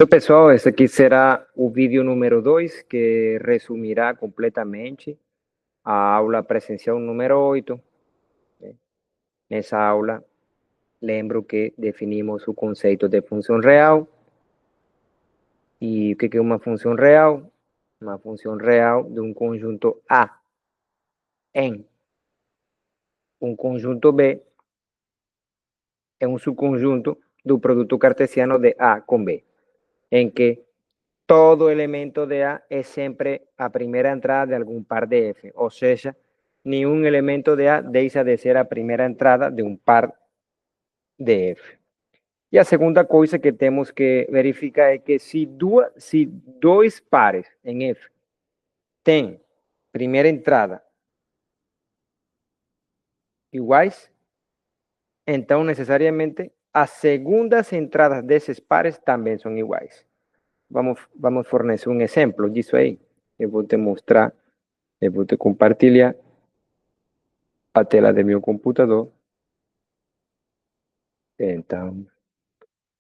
Então, pessoal, esse aqui será o vídeo número 2, que resumirá completamente a aula presencial número 8. Nessa aula, lembro que definimos o conceito de função real. E o que é uma função real? Uma função real de um conjunto A em um conjunto B é um subconjunto do produto cartesiano de A com B, em que todo elemento de A es siempre a primera entrada de algún par de F. O sea, ni un elemento de A deja de ser a primera entrada de un par de F. E a segunda coisa que temos que verificar é que se dois pares em F têm primeira entrada iguais, então necessariamente as segundas entradas desses pares também são iguais. Vamos fornecer um exemplo disso aí. Eu vou te mostrar, eu vou te compartilhar a tela de meu computador. Então,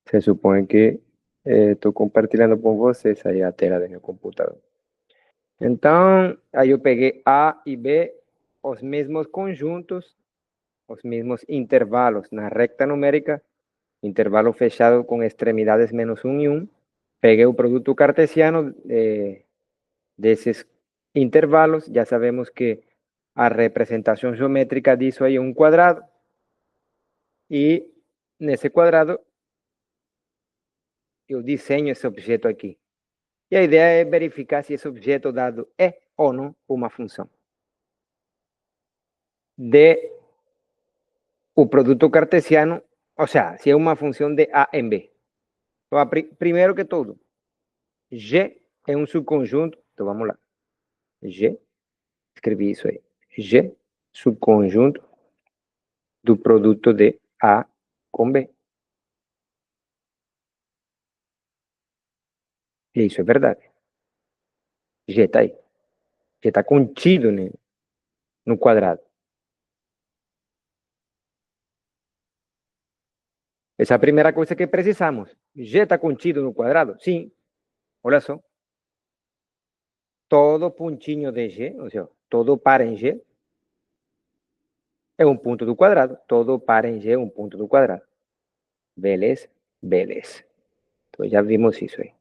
se supõe que estou compartilhando com vocês aí a tela do meu computador. Então, aí eu peguei A e B, os mesmos conjuntos, os mesmos intervalos na recta numérica, intervalo fechado com extremidades menos 1 e 1. Peguei o produto cartesiano desses intervalos. Já sabemos que a representação geométrica disso aí é um quadrado. E nesse quadrado eu desenho esse objeto aqui. E a ideia é verificar se esse objeto dado é ou não uma função de o produto cartesiano, ou seja, se é uma função de A em B. Então, primeiro que tudo, G é um subconjunto, então vamos lá. G, escrevi isso aí. G, subconjunto do produto de A com B. E isso é verdade. G está aí. G está contido no quadrado. Essa é a primeira coisa que precisamos. G está contido no quadrado? Sim. Olha só. Todo pontinho de G, ou seja, todo par em G, é um ponto do quadrado. Todo par em G é um ponto do quadrado. Beleza? Beleza. Então já vimos isso aí.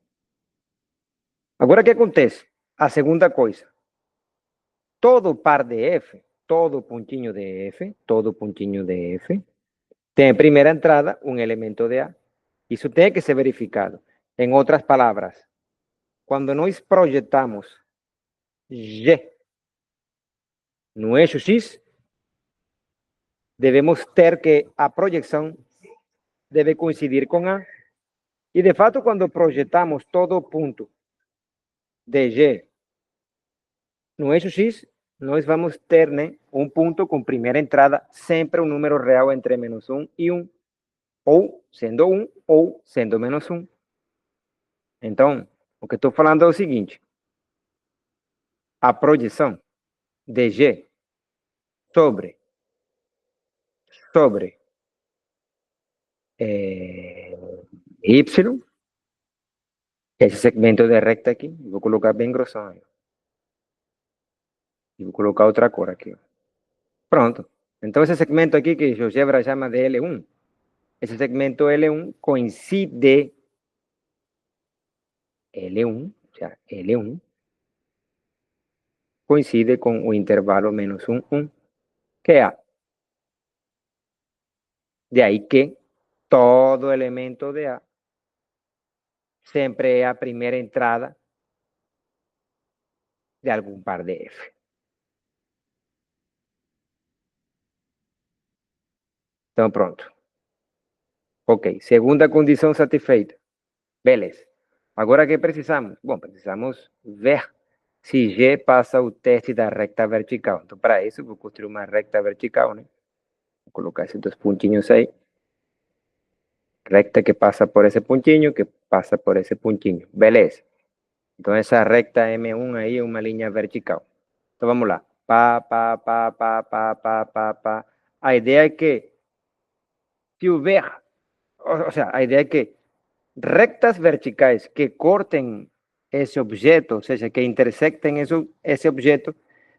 Agora o que acontece? A segunda coisa. Todo par de F, todo pontinho de F, tem primeira entrada um elemento de A. Isso tem que ser verificado. Em outras palavras, quando nós projetamos G no eixo X, devemos ter que a projeção deve coincidir com A. E de fato, quando projetamos todo ponto de G no eixo X, nós vamos ter um ponto com primeira entrada sempre um número real entre menos 1 e 1. Ou sendo 1 ou sendo menos 1. Então, o que estou falando é o seguinte. A projeção de G sobre Y, esse segmento de recta aqui, vou colocar bem grossão aí. E vou colocar outra cor aqui. Pronto. Então, esse segmento aqui que GeoGebra chama de L1, esse segmento L1 coincide L1 coincide com o intervalo menos 1, 1, que é A. De aí que todo elemento de A sempre é a primeira entrada de algum par de F. Então, pronto. Ok, segunda condição satisfeita. Beleza. Agora o que precisamos? Bom, precisamos ver se G passa o teste da recta vertical. Então, para isso, vou construir uma recta vertical, né? Vou colocar esses dois pontinhos aí. Recta que passa por esse pontinho, que passa por esse pontinho. Beleza. Então, essa recta M1 aí é uma linha vertical. Então, vamos lá. Pá, pá, pá, pá, pá, pá, pá, pá. A ideia é que, se houver, ou seja, a ideia é que rectas verticais que cortem esse objeto, ou seja, que intersectem esse objeto,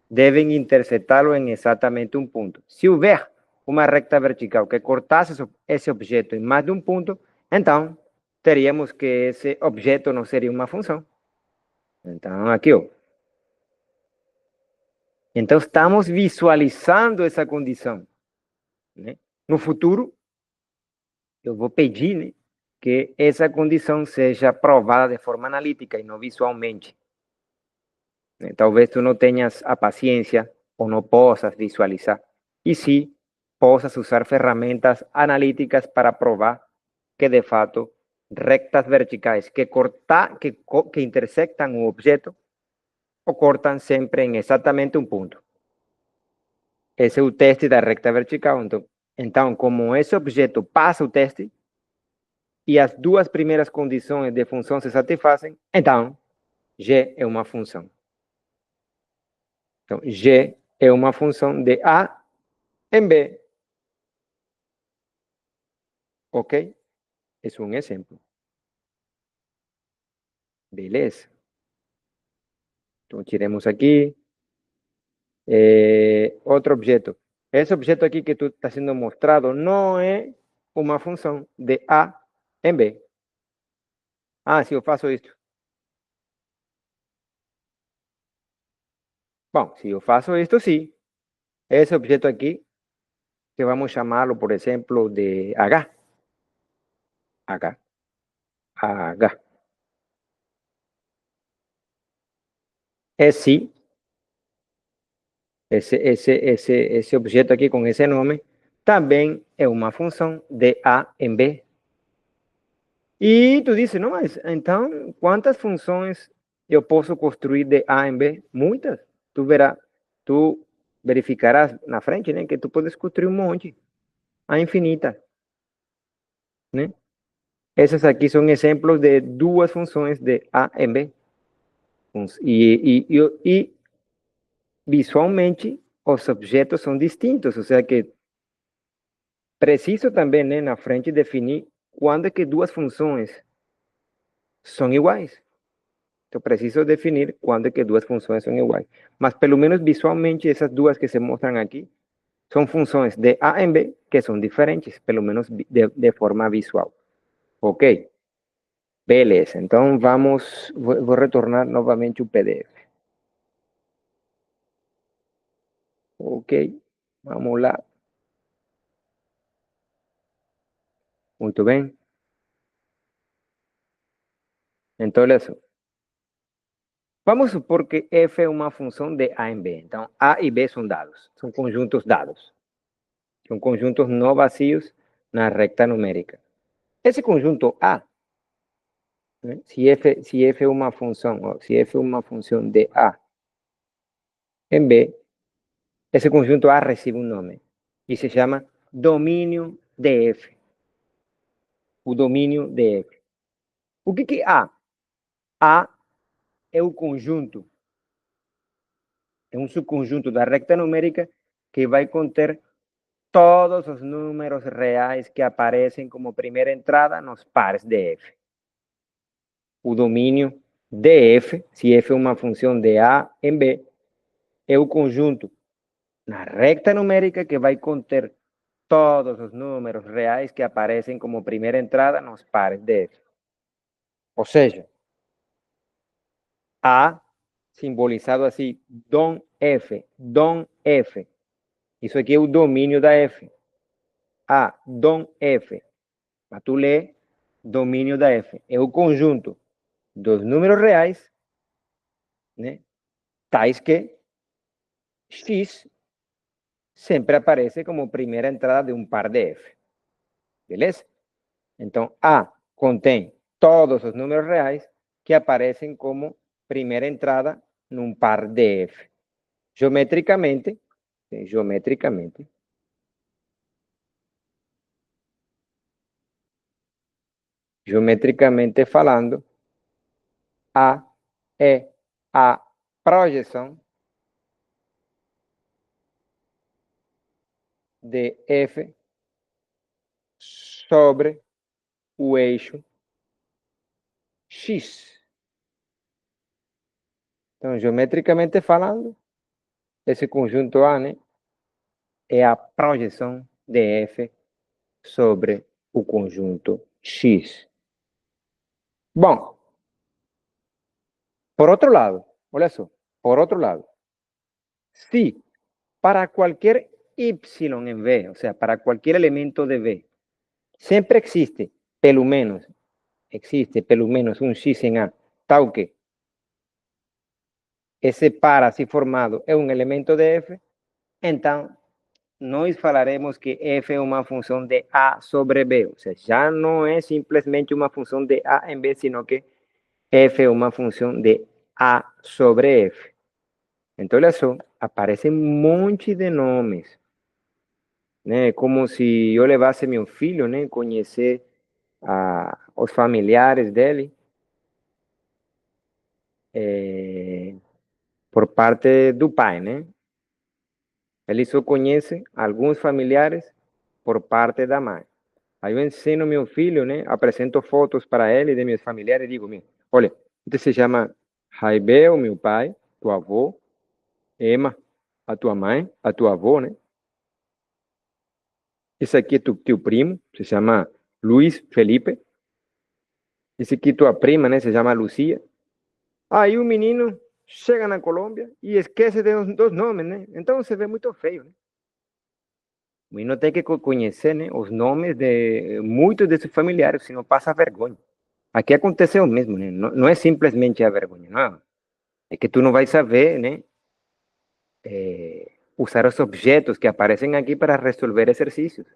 devem interceptá-lo em exatamente um ponto. Se houver uma recta vertical que cortasse esse objeto em mais de um ponto, então teríamos que esse objeto não seria uma função. Então, aqui, ó. Então, estamos visualizando essa condição, né? No futuro, eu vou pedir, né, que essa condição seja provada de forma analítica e não visualmente. Talvez tu não tenhas a paciência ou não possas visualizar. E sim, possas usar ferramentas analíticas para provar que, de fato, rectas verticais que intersectam o objeto o cortam sempre em exatamente um ponto. Esse é o teste da recta vertical. Então, como esse objeto passa o teste e as duas primeiras condições de função se satisfazem, então G é uma função. Então, G é uma função de A em B. Ok? É um exemplo. Beleza? Então, tiremos aqui. Outro objeto. Esse objeto aqui que tu está sendo mostrado não é uma função de A em B. Ah, se eu faço isso. Bom, se eu faço isto, sim. Esse objeto aqui, que vamos chamá-lo, por exemplo, de H. H. H. É sim. Esse objeto aqui com esse nome também é uma função de A em B. E tu disse, não, mas então, quantas funções eu posso construir de A em B? Muitas. Tu verificarás na frente, né, que tu podes construir um monte, a infinita, né? Essas aqui são exemplos de duas funções de A em B. E visualmente, os objetos são distintos, ou seja que preciso também, né, na frente definir quando é que duas funções são iguais. Então, preciso definir quando é que duas funções são iguais. Mas, pelo menos visualmente, essas duas que se mostram aqui são funções de A em B que são diferentes, pelo menos de forma visual. Ok? Beleza. Então, vou retornar novamente o PDF. Ok? Vamos lá. Muito bem. Então, olha só. Vamos supor que f é uma função de A em B. Então, A e B são dados, são conjuntos dados. São conjuntos não vazios na recta numérica. Esse conjunto A, né, se f é uma função, se f é uma função de A em B, esse conjunto A recebe um nome e se chama domínio de F. O domínio de F. O que é A? A é o conjunto, é um subconjunto da recta numérica que vai conter todos os números reais que aparecem como primeira entrada nos pares de F. O domínio de F, se F é uma função de A em B, é o conjunto na recta numérica que vai conter todos os números reais que aparecem como primeira entrada nos pares de F. Ou seja, A, simbolizado assim, dom F. Isso aqui é o domínio da F. A, dom F. Para tu ler, domínio da F. É o conjunto dos números reais, né, tais que X sempre aparece como primeira entrada de um par de F. Beleza? Então, A contém todos os números reais que aparecem como primeira entrada num par de F. Geometricamente, geometricamente falando, A é a projeção de F sobre o eixo X. Então, geometricamente falando, esse conjunto A, né, é a projeção de F sobre o conjunto X. Bom, por outro lado, olha só, por outro lado, se para qualquer y en V, o sea, para cualquier elemento de V, siempre existe pelo menos un X en A, tal que esse par assim formado é um elemento de F, então nós falaremos que F é uma função de A sobre B, ou seja, já não é simplesmente uma função de A em B, sino que F é uma função de A sobre F. Então, olha só, aparece um monte de nomes, né? Como se eu levasse meu filho, né? Conhecer os familiares dele, por parte do pai, né? Ele só conhece alguns familiares por parte da mãe. Aí eu ensino meu filho, né? Apresento fotos para ele de meus familiares e digo, olha, este se chama Raibel, meu pai, tua avó, Emma, a tua mãe, a tua avó, né? Esse aqui é teu primo, se chama Luiz Felipe. Esse aqui é tua prima, né? Se chama Lucia. Aí o menino chega na Colômbia e esquece dos nomes, né? Então se vê muito feio, né? O menino tem que conhecer, né, os nomes de muitos desses familiares, senão passa vergonha. Aqui aconteceu o mesmo, né? Não, não é simplesmente a vergonha, não. É que tu não vai saber, né? Usar os objetos que aparecem aqui para resolver exercícios,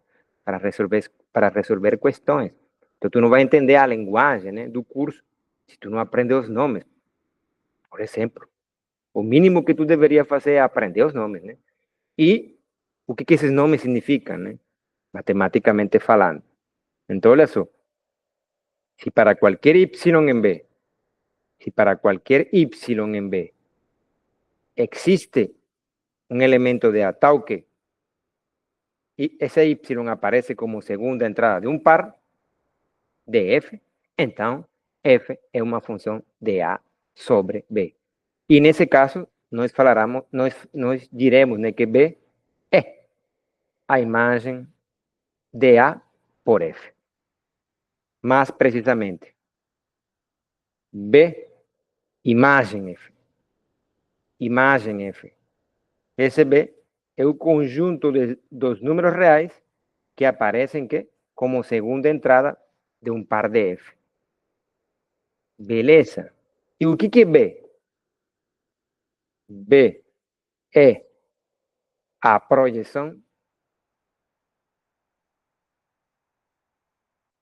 para resolver questões. Então, tu não vai entender a linguagem, né, do curso se tu não aprender os nomes. Por exemplo, o mínimo que tu deveria fazer é aprender os nomes, né? E o que esses nomes significam, né? Matematicamente falando. Então, olha só. Si para cualquier y en B, si para cualquier y en B existe un elemento de Atauque y ese y aparece como segunda entrada de un par de F, entonces F es una función de A sobre B. Y en ese caso, nos diremos que B es a imagen de A por F. Más precisamente, B, imagen F. Imagen F. Esse B é o conjunto dos números reais que aparecem como segunda entrada de um par de F. Beleza? E o que é B? B é a projeção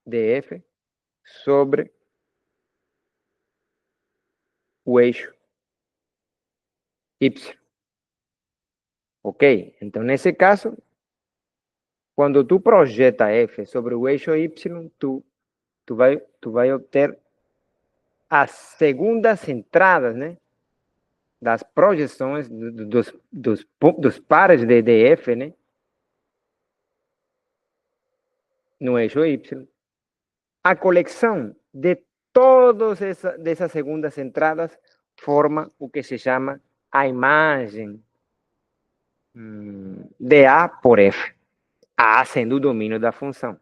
de F sobre o eixo Y. Ok? Então, nesse caso, quando tu projeta F sobre o eixo Y, tu vai obter as segundas entradas, né? Das projeções dos pares de F, né? No eixo Y. A colecção de todas essas segundas entradas forma o que se chama a imagem de A por F. A sendo o domínio da função.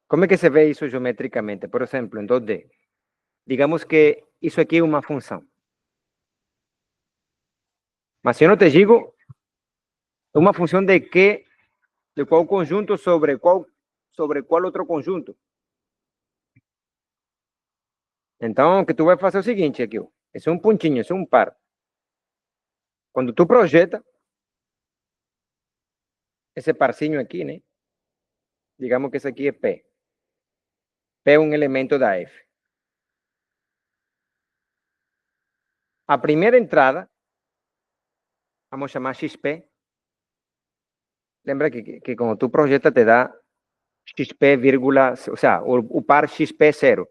Como é que se vê isso geometricamente? Por exemplo, em 2D. Digamos que isso aqui é uma função. Mas se eu não te digo, é uma função de que, de qual conjunto sobre qual outro conjunto. Então, o que tu vai fazer é o seguinte aqui, ó. Esse é um pontinho, esse é um par. Quando tu projeta esse parzinho aqui, né? Digamos que esse aqui é P. P é um elemento da F. A primeira entrada, vamos chamar XP. Lembra que quando tu projeta te dá XP, vírgula, ou seja, o par XP0.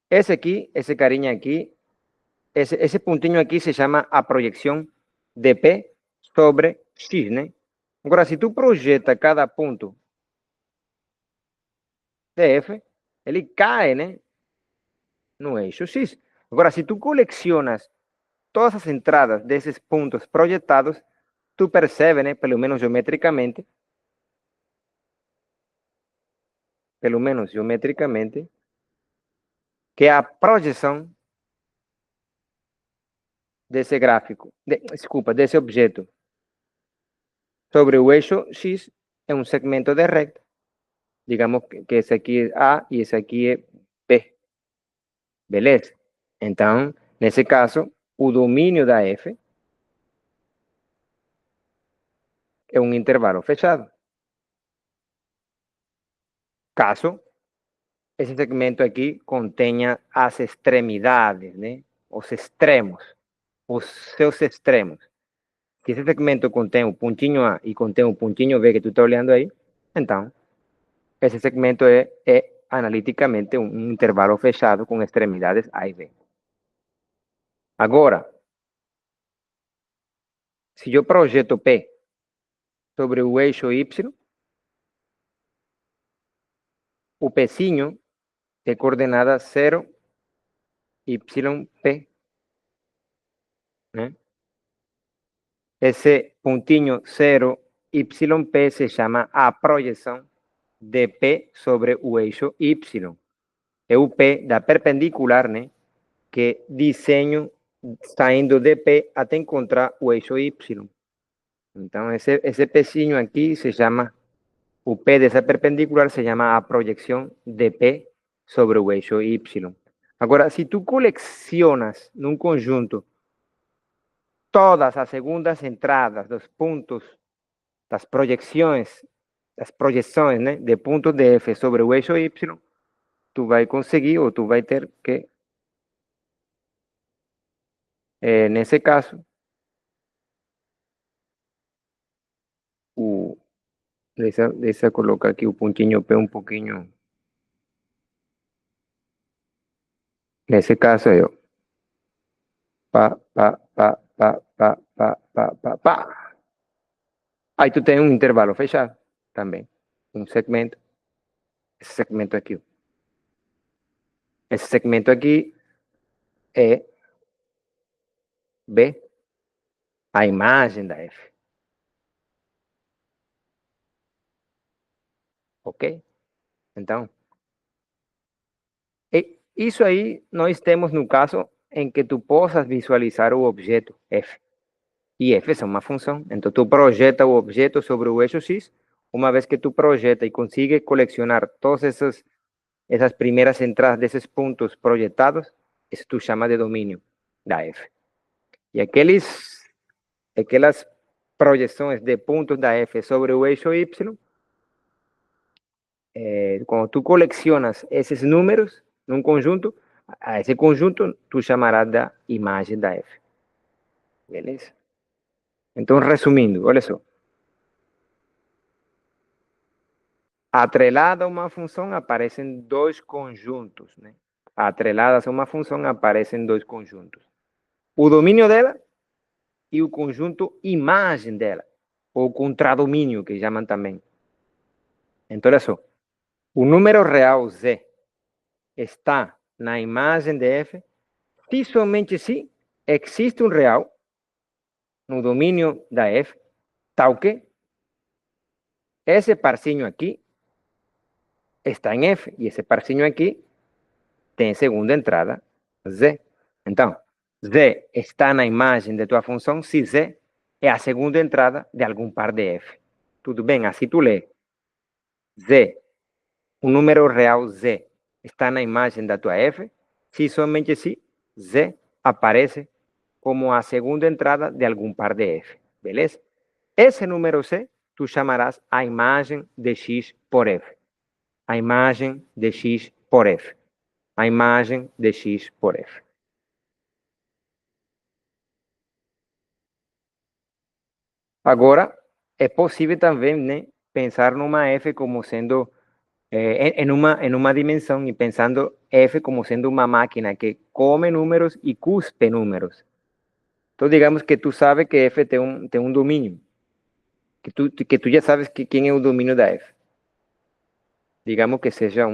Esse aqui, esse carinha aqui, esse pontinho aqui se chama a projeção de P sobre X, né? Agora, se tu projeta cada ponto de F, ele cai, né, no eixo X. Agora, se tu colecionas todas as entradas desses pontos projetados, tu percebe, né, pelo menos geometricamente, que a projeção desse gráfico, desculpa, desse objeto sobre o eixo X é um segmento de recta. Digamos que esse aqui é A e esse aqui é B. Beleza? Então, nesse caso, o domínio da F é um intervalo fechado. Caso esse segmento aqui contenha as extremidades, né? Os extremos, os seus extremos. Se esse segmento contém o pontinho A e contém o pontinho B que tu está olhando aí, então, esse segmento é analiticamente um intervalo fechado com extremidades A e B. Agora, se eu projeto P sobre o eixo Y, o Pzinho de coordenada 0, YP, né? Esse pontinho 0, YP se chama a projeção de P sobre o eixo Y. É o P da perpendicular, né? Que desenho saindo de P até encontrar o eixo Y. Então, esse Pzinho aqui se chama, o P dessa perpendicular se chama a projeção de P sobre o eixo Y. Agora, se tu colecionas num conjunto todas as segundas entradas dos pontos, das projeções, né, de pontos de F sobre o eixo Y, tu vai conseguir, ou tu vai ter que, nesse caso, deixa eu colocar aqui o pontinho P um pouquinho. Nesse caso, eu pá. Aí tu tem um intervalo fechado também. Um segmento. Esse segmento aqui. Esse segmento aqui é B, a imagem da F. Ok? Então, isso aí nós temos no caso em que tu possas visualizar o objeto F. E F é uma função. Então, tu projeta o objeto sobre o eixo X. Uma vez que tu projeta e consegue colecionar todas essas primeiras entradas desses pontos projetados, isso tu chama de domínio da F. E aquelas projeções de pontos da F sobre o eixo Y, quando tu colecionas esses números num conjunto, a esse conjunto tu chamarás da imagem da F. Beleza? Então, resumindo, olha só. Atrelada a uma função aparecem dois conjuntos, né? Atreladas a uma função aparecem dois conjuntos. O domínio dela e o conjunto imagem dela, ou contradomínio, que chamam também. Então, olha só. O número real Z está na imagem de F se somente se existe um real no domínio da F, tal que esse parzinho aqui está em F e esse parzinho aqui tem segunda entrada Z. Então, Z está na imagem de tua função se Z é a segunda entrada de algum par de F. Tudo bem? Assim tu lê. Z, o número real Z está na imagem da tua F se somente se Z aparece como a segunda entrada de algum par de F. Beleza? Esse número C tu chamarás a imagem de X por F. A imagem de X por F. A imagem de X por F. Agora, é possível também, né, pensar numa F como sendo, em uma dimensão, e pensando F como sendo uma máquina que come números e cuspe números. Então, digamos que tu sabes que F tem um domínio, que tu já sabes quem é o domínio da F. Digamos que seja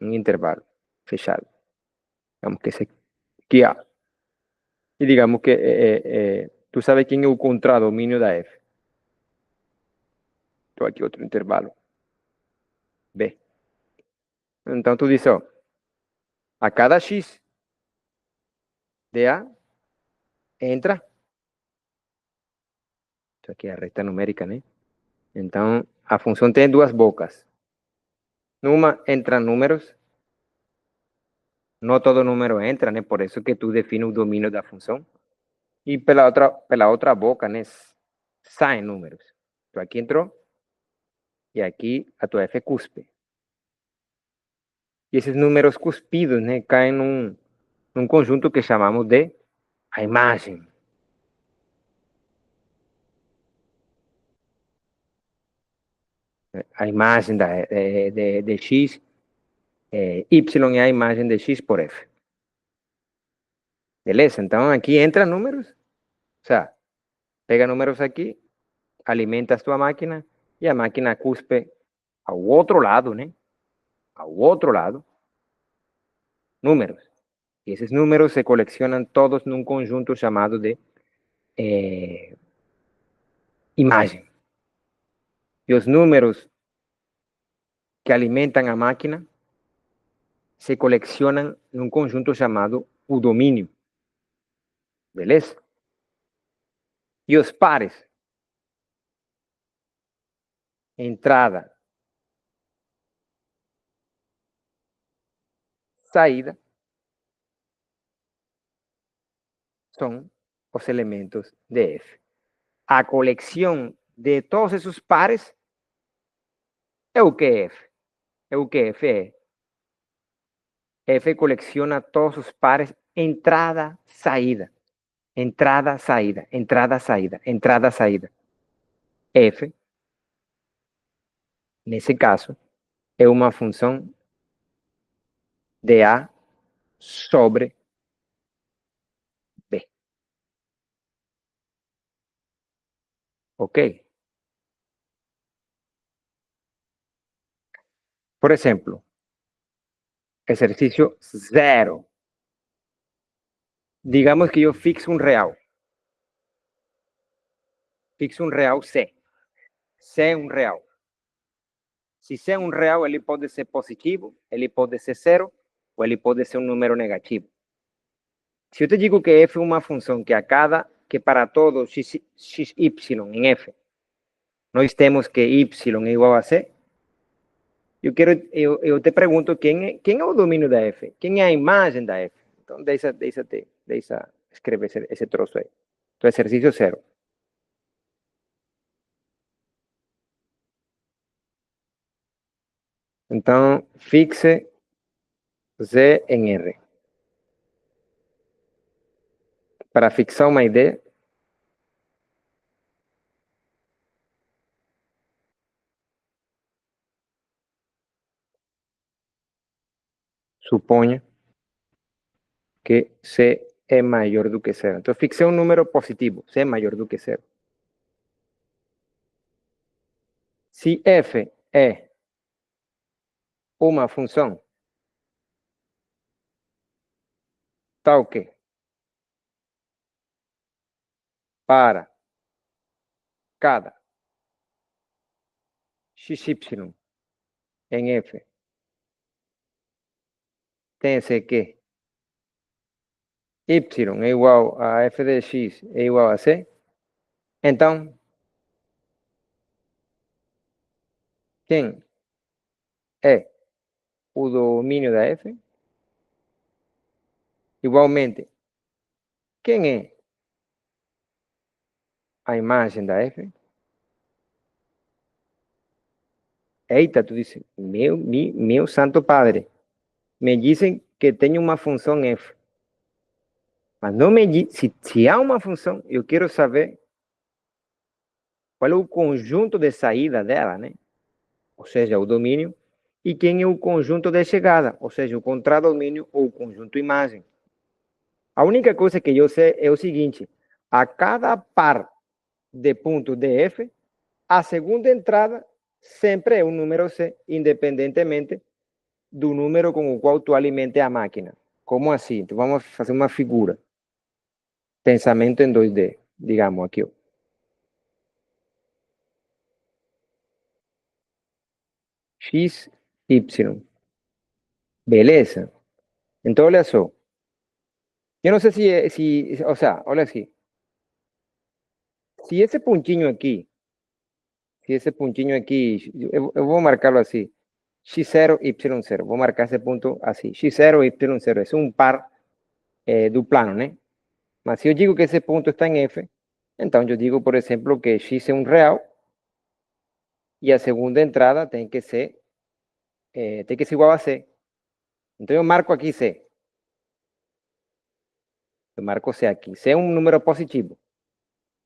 um intervalo fechado. Digamos que esse aqui A. E digamos que tu sabe quem é o contradomínio da F. Então aqui outro intervalo. B. Então tu diz, ó, a cada X de A entra. Isso aqui é a reta numérica, né? Então a função tem duas bocas. Numa entram números. Não todo número entra, né? Por isso que tu define o domínio da função. E pela outra boca, né? Saem números. Então aqui entrou. E aqui a tua F cuspe. E esses números cuspidos, né? Caem num conjunto que chamamos de a imagem. A imagem de X, Y é a imagem de X por F. Beleza? Então aqui entra números. O sea, pega números aqui, alimenta a tua máquina e a máquina cuspe ao outro lado, né? Ao outro lado, números. E esses números se colecionam todos num conjunto chamado de imagem. E os números que alimentam a máquina se colecionam num conjunto chamado o domínio. Beleza? E os pares, entrada, saída, são os elementos de F. A coleção de todos esses pares é o que é F. É o que F é. F coleciona todos os pares entrada, saída. Entrada, saída, entrada, saída, entrada, saída. F, nesse caso, é uma função de A sobre B. Ok? Por exemplo, exercício 0. Digamos que eu fixo um real. Fixo um real C. C é um real. Se C é um real, ele pode ser positivo, ele pode ser zero, ou ele pode ser um número negativo. Se eu te digo que F é uma função que para todo xy em F, nós temos que y é igual a C, eu te pergunto quem é o domínio da F? Quem é a imagem da F? Então, deixa escrever esse troço aí. Então, exercício 0. Então, fixe Z em R. Para fixar uma ideia, suponha que C é maior do que zero. Então, fixei um número positivo, C é maior do que zero. Se F é uma função tal que para cada xy em F tem-se que y é igual a f de x é igual a c, então, quem é o domínio da f? Igualmente, quem é a imagem da f? Eita, tu diz, meu santo padre, me dizem que tem uma função f. Mas não me diz, se há uma função, eu quero saber qual é o conjunto de saída dela, né? Ou seja, o domínio, e quem é o conjunto de chegada, ou seja, o contradomínio ou o conjunto imagem. A única coisa que eu sei é o seguinte: a cada par de pontos de F, a segunda entrada sempre é um número C, independentemente do número com o qual tu alimenta a máquina. Como assim? Então vamos fazer uma figura. Pensamento em 2D, digamos aqui. Ó. X, Y. Beleza? Então, olha só. Eu não sei ou sea, olha aqui. Se esse pontinho aqui, eu vou marcá-lo assim. X0, Y0. Vou marcar esse ponto assim. X0, Y0. É um par do plano, né? Mas se eu digo que esse ponto está em F, então eu digo, por exemplo, que X é um real e a segunda entrada tem que ser igual a C. Então eu marco aqui C. Eu marco C aqui. C é um número positivo.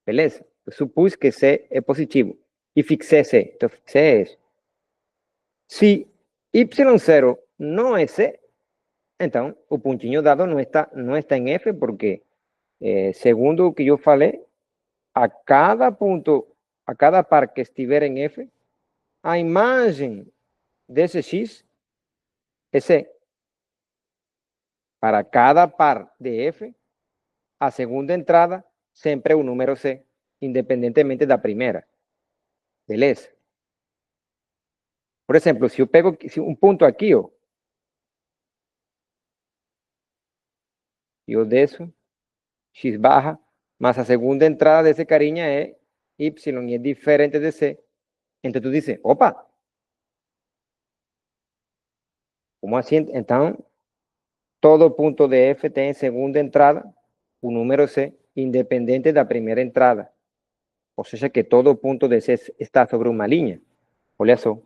Beleza? Eu supus que C é positivo. E fixei C. Então fixei isso. Se Y0 não é C, então o pontinho dado não está em F, porque, segundo o que eu falei, a cada ponto, a cada par que estiver em F, a imagem desse X é C. Para cada par de F, a segunda entrada sempre é o número C, independentemente da primeira. Beleza? Por exemplo, se eu pego um ponto aqui, ó, eu desço, X barra, mas a segunda entrada desse carinha é Y e é diferente de C. Então tu dices, opa, como assim? Então, todo ponto de F tem segunda entrada o número C, independente da primeira entrada. Ou seja, que todo ponto de C está sobre uma linha. Olha só.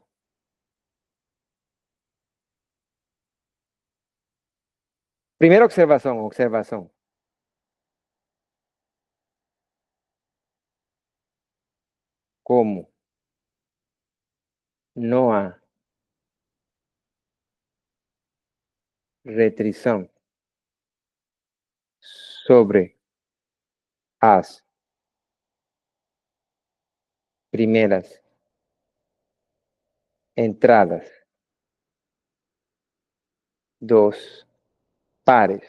Primeira observação. Como não há restrição sobre as primeiras entradas dos pares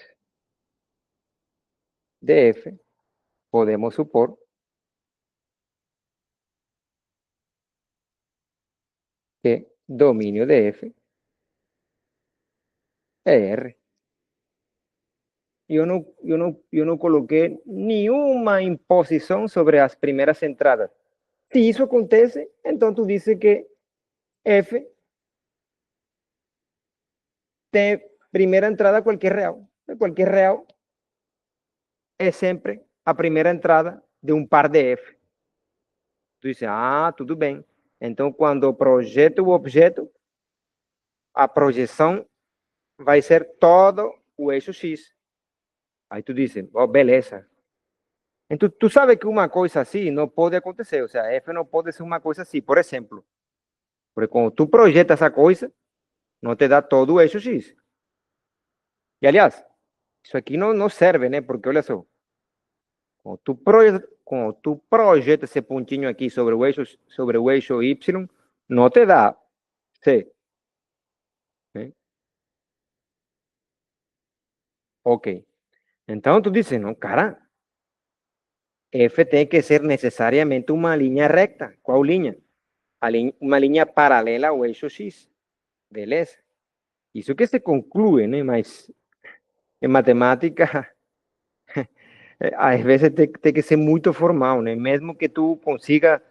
de F, podemos supor que domínio de F é R. Eu não coloquei nenhuma imposição sobre as primeiras entradas. Se isso acontece, então tu diz que F tem primeira entrada qualquer real. Qualquer real é sempre a primeira entrada de um par de F. Tu diz, tudo bem. Então, quando projeto o objeto, a projeção vai ser todo o eixo X. Aí tu diz, beleza. Então, tu sabe que uma coisa assim não pode acontecer. Ou seja, F não pode ser uma coisa assim. Por exemplo, porque quando tu projeta essa coisa, não te dá todo o eixo X. E, aliás, isso aqui não serve, né? Porque, olha só, quando tu projeta esse pontinho aqui sobre o eixo Y, não te dá C. Né? Ok. Então, tu dices, não, cara, F tem que ser necessariamente uma linha reta. Qual linha? Uma linha paralela ao eixo X. Beleza? Isso que se conclui, né? Mas em matemática, às vezes tem que ser muito formal, né? Mesmo que tu consiga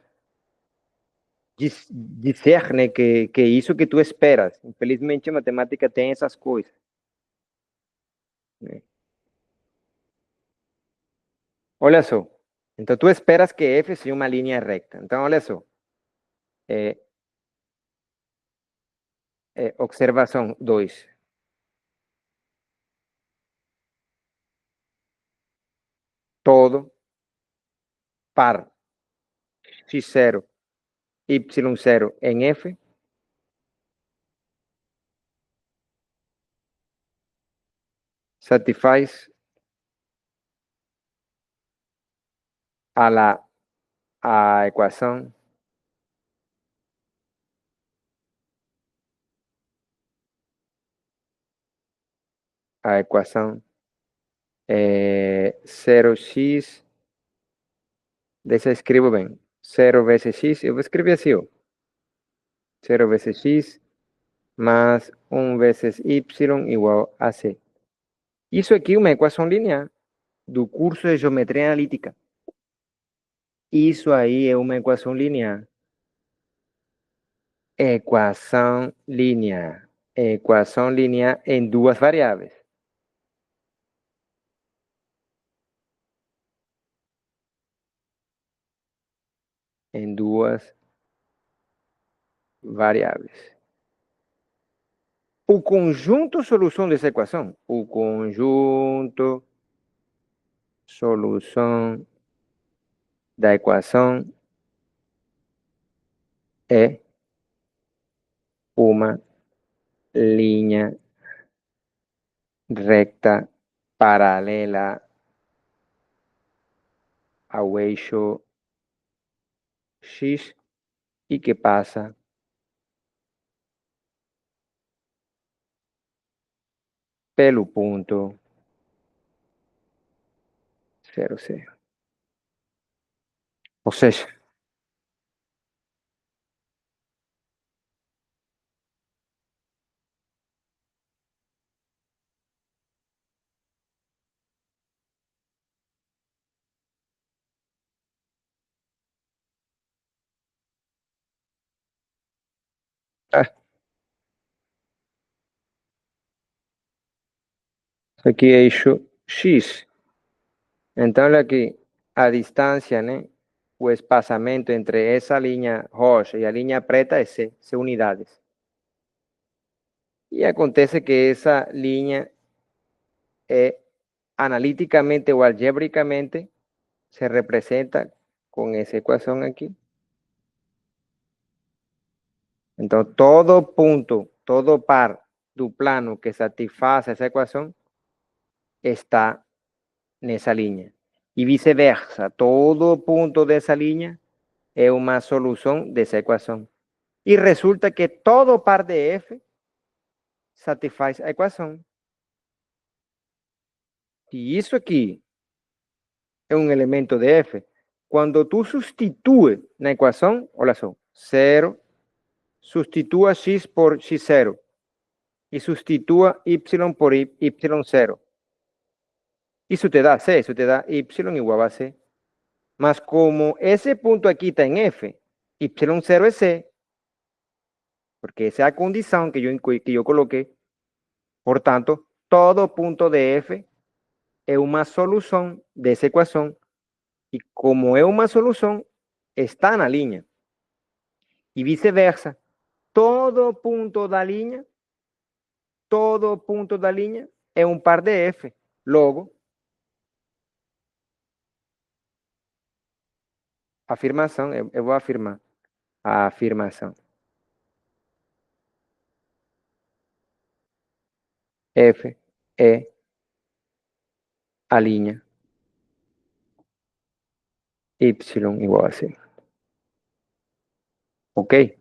dizer, né, que isso que tu esperas. Infelizmente, a matemática tem essas coisas. Né? Olha só. Então, tu esperas que F seja uma linha reta. Então, olha só. Observação 2. Todo par x0, y0 em F satisfaz a equação a equação é 0x, deixa eu escrever bem, 0 vezes x, eu vou escrever assim, ó, 0 vezes x mais 1 vezes y igual a c. Isso aqui é uma equação linear do curso de geometria analítica. Isso aí é uma equação linear. Equação linear. Equação linear em duas variáveis. Em duas variáveis. O conjunto solução dessa equação. O conjunto solução da equação é uma linha recta paralela ao eixo x e que passa pelo ponto 0, 0. Ou seja, isso aqui é eixo x. Então, olha aqui, a distância, né? O espaçamento entre essa linha roxa e a linha preta é C, C unidades. E acontece que essa linha é analíticamente ou algebricamente se representa com essa equação aqui. Então, todo ponto, todo par do plano que satisfaça essa equação está nessa linha. E vice-versa, todo ponto dessa linha é uma solução dessa equação. E resulta que todo par de F satisfaz a equação. E isso aqui é um elemento de F. Quando tu substitui na equação, olha só, 0, substitua x por x0 e substitua y por y0. Isso te dá C, isso te dá y igual a C. Mas como esse ponto aqui está em F, y0 é C, porque essa é a condição que eu coloquei. Portanto, todo ponto de F é uma solução dessa equação. E como é uma solução, está na linha. E vice-versa. Todo ponto da linha é um par de F. Logo, afirmação, eu vou afirmar. A afirmação. F é a linha y igual a C. Ok?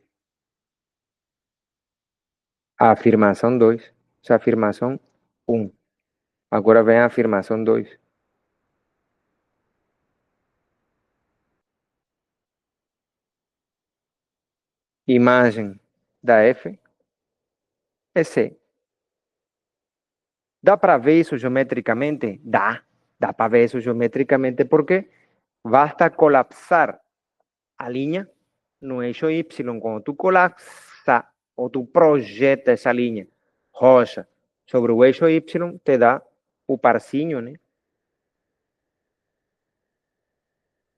A afirmação 2. Essa é a afirmação 1. Agora vem a afirmação 2. Imagem da F é C. Dá para ver isso geometricamente? Dá para ver isso geometricamente porque basta colapsar a linha no eixo Y. Quando tu colapsa ou tu projeta essa linha roxa sobre o eixo Y, te dá o parzinho, né?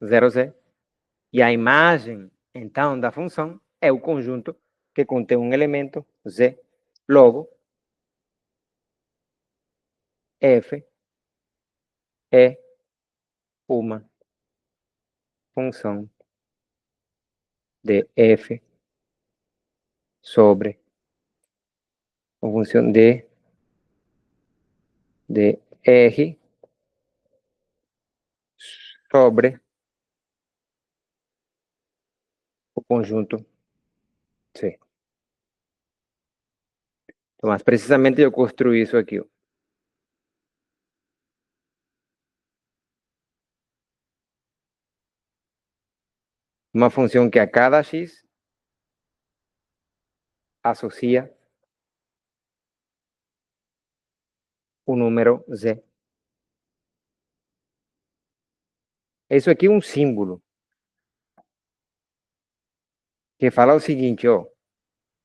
0Z. E a imagem, então, da função é o conjunto que contém um elemento Z. Logo, F é uma função de F sobre uma função de R sobre o conjunto C. Então, mas precisamente eu construí isso aqui. Ó. Uma função que a cada x associa o número z. Isso aqui é um símbolo que fala o seguinte, ó.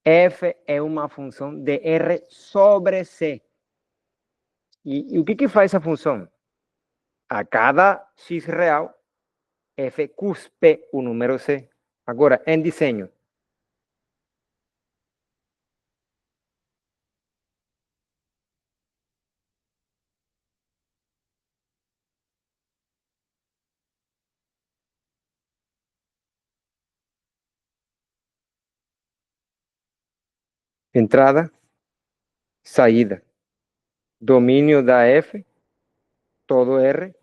F é uma função de R sobre C. E o que faz essa função? A cada x real, F cuspe o número C. Agora, em desenho. Entrada, saída. Domínio da F, todo R.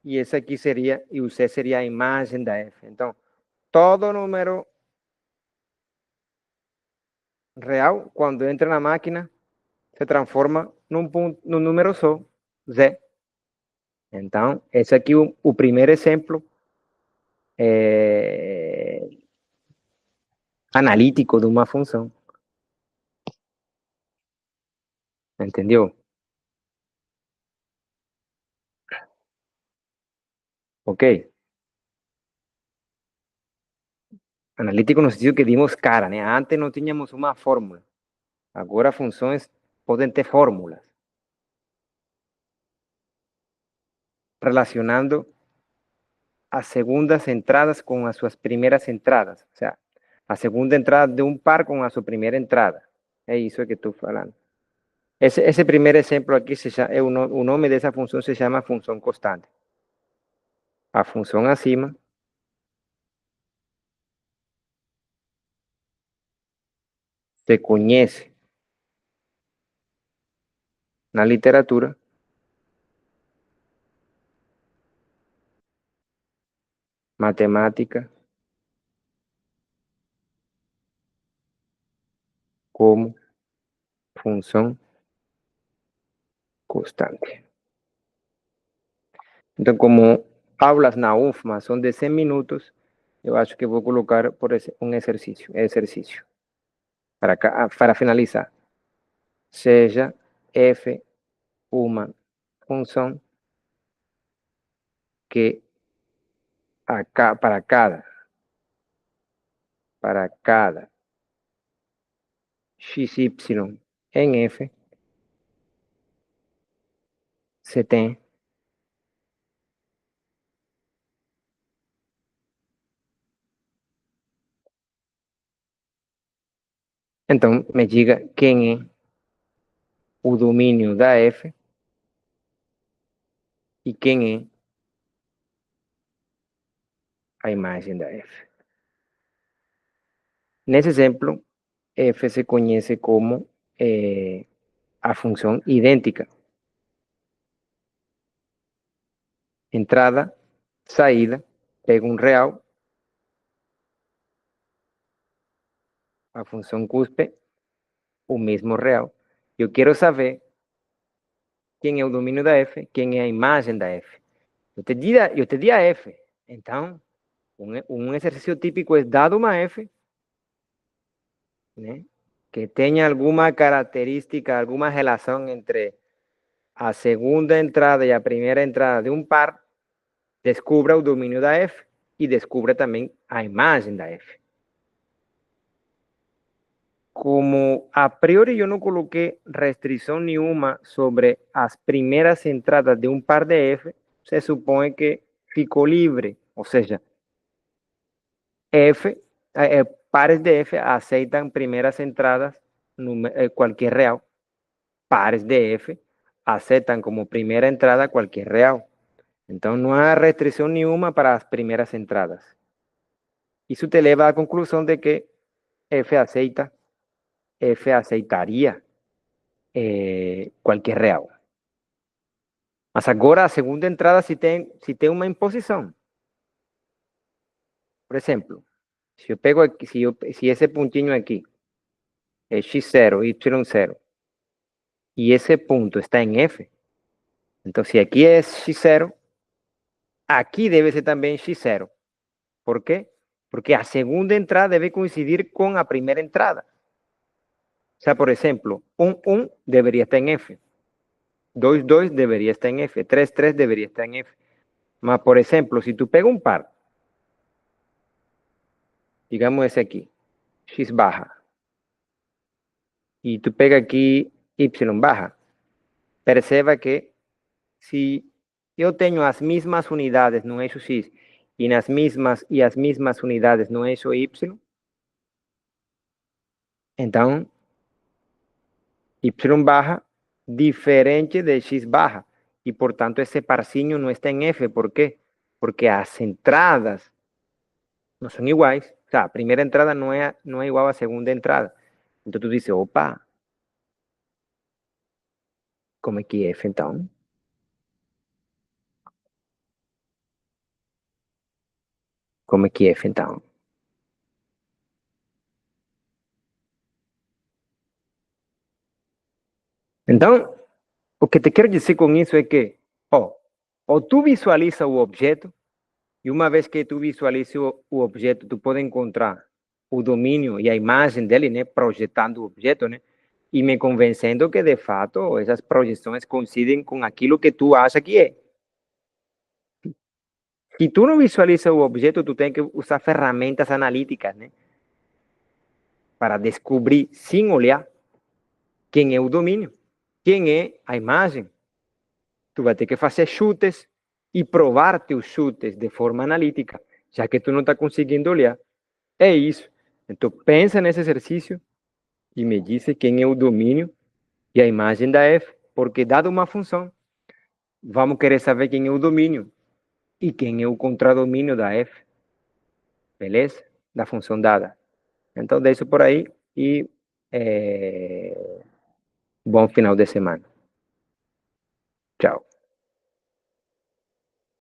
E esse aqui seria, e o C seria a imagem da F. Então, todo número real, quando entra na máquina, se transforma num número só, Z. Então, esse aqui é o primeiro exemplo analítico de uma função. Entendeu? Ok. Analítico no sentido que dimos cara, né? Antes não tínhamos uma fórmula. Agora funções podem ter fórmulas. Relacionando as segundas entradas com as suas primeiras entradas. Ou seja, a segunda entrada de um par com a sua primeira entrada. É isso que estou falando. Esse primeiro exemplo aqui, o nome dessa função se chama função constante. A função acima se conhece na literatura matemática como função constante. Então, como aulas na UFMA são de 100 minutos, eu acho que vou colocar por um exercício para finalizar. Seja f uma função que para cada xy em f se tem então me diga quem é o domínio da f e quem é a imagem da f. Nesse exemplo, f se conhece como a função idêntica. Entrada, saída, pego um real, a função cuspe, o mesmo real. Eu quero saber quem é o domínio da f, quem é a imagem da f. Eu te di a f. Então, um exercício típico é dado uma f, né, que tenha alguma característica, alguma relação entre a segunda entrada e a primeira entrada de um par, descubra o domínio da f e descubra também a imagem da f. Como a priori eu não coloquei restrição nenhuma sobre as primeiras entradas de um par de F, se supõe que ficou livre. Ou seja, pares de F aceitam primeiras entradas, qualquer real. Pares de F aceitam como primeira entrada qualquer real. Então não há restrição nenhuma para as primeiras entradas. Isso te leva à conclusão de que F aceitaria qualquer real. Mas agora a segunda entrada se tem uma imposição. Por exemplo, se eu pego aqui, se esse pontinho aqui é x0, y0, e esse ponto está em f, então se aqui é x0, aqui deve ser também x0. ¿Por quê? porque a segunda entrada debe coincidir con a primera entrada. O sea, por ejemplo, 1 debería estar en F, 2 debería estar en F, 3 debería estar en F. Mas, por ejemplo, si tú pegas un par, digamos ese aquí, X baja, y tú pegas aquí Y baja, perceba que si eu tenho as mesmas unidades no eixo X e as mesmas unidades no eixo Y, então Y baja diferente de X baja e, portanto, esse parzinho não está em F. ¿Por quê? Porque as entradas não são iguais. O sea, a primeira entrada não é igual à segunda entrada. Então tu dices, opa, como é que é F então? Como é que é F então? Então, o que te quero dizer com isso é que, ou tu visualiza o objeto, e uma vez que tu visualiza o objeto, tu pode encontrar o domínio e a imagem dele, né, projetando o objeto, né, e me convencendo que, de fato, essas projeções coincidem com aquilo que tu acha que é. Se tu não visualiza o objeto, tu tem que usar ferramentas analíticas, né, para descobrir, sem olhar, quem é o domínio, quem é a imagem. Tu vai ter que fazer chutes e provar teus chutes de forma analítica, já que tu não está conseguindo olhar. É isso. Então, pensa nesse exercício e me diz quem é o domínio e a imagem da F, porque dada uma função, vamos querer saber quem é o domínio e quem é o contradomínio da F, beleza? Da função dada. Então, deixo por aí e bom final de semana. Tchau.